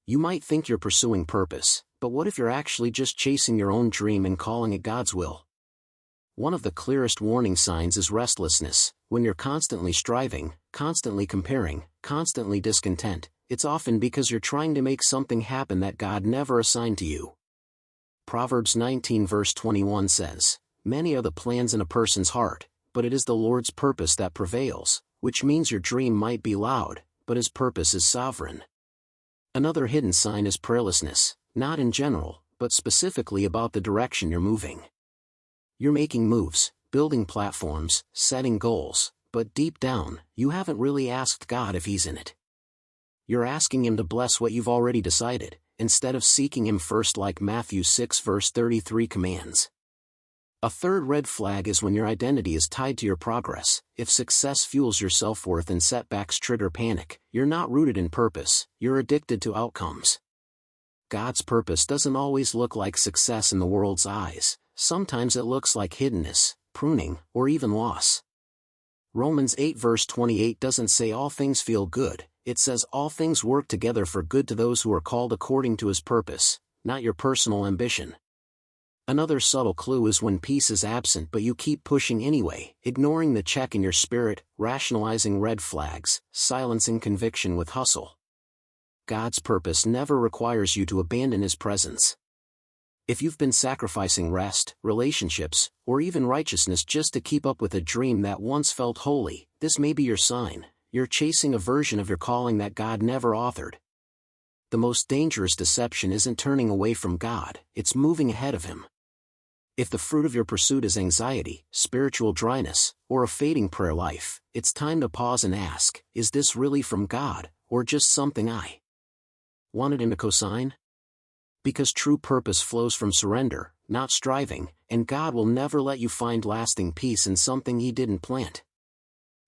You might think you're pursuing purpose, but what if you're actually just chasing your own dream and calling it God's will? One of the clearest warning signs is restlessness. When you're constantly striving, constantly comparing, constantly discontent, it's often because you're trying to make something happen that God never assigned to you. Proverbs 19 verse 21 says, "Many are the plans in a person's heart, but it is the Lord's purpose that prevails," which means your dream might be loud, but His purpose is sovereign. Another hidden sign is prayerlessness, not in general, but specifically about the direction you're moving. You're making moves, building platforms, setting goals, but deep down, you haven't really asked God if He's in it. You're asking Him to bless what you've already decided, instead of seeking Him first like Matthew 6 verse 33 commands. A third red flag is when your identity is tied to your progress. If success fuels your self-worth and setbacks trigger panic, you're not rooted in purpose, you're addicted to outcomes. God's purpose doesn't always look like success in the world's eyes. Sometimes it looks like hiddenness, pruning, or even loss. Romans 8 verse 28 doesn't say all things feel good, it says all things work together for good to those who are called according to His purpose, not your personal ambition. Another subtle clue is when peace is absent but you keep pushing anyway, ignoring the check in your spirit, rationalizing red flags, silencing conviction with hustle. God's purpose never requires you to abandon His presence. If you've been sacrificing rest, relationships, or even righteousness just to keep up with a dream that once felt holy, this may be your sign. You're chasing a version of your calling that God never authored. The most dangerous deception isn't turning away from God, it's moving ahead of Him. If the fruit of your pursuit is anxiety, spiritual dryness, or a fading prayer life, it's time to pause and ask, is this really from God, or just something I wanted Him to co-sign? Because true purpose flows from surrender, not striving, and God will never let you find lasting peace in something He didn't plant.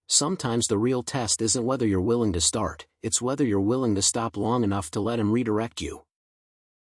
Sometimes the real test isn't whether you're willing to start, it's whether you're willing to stop long enough to let Him redirect you.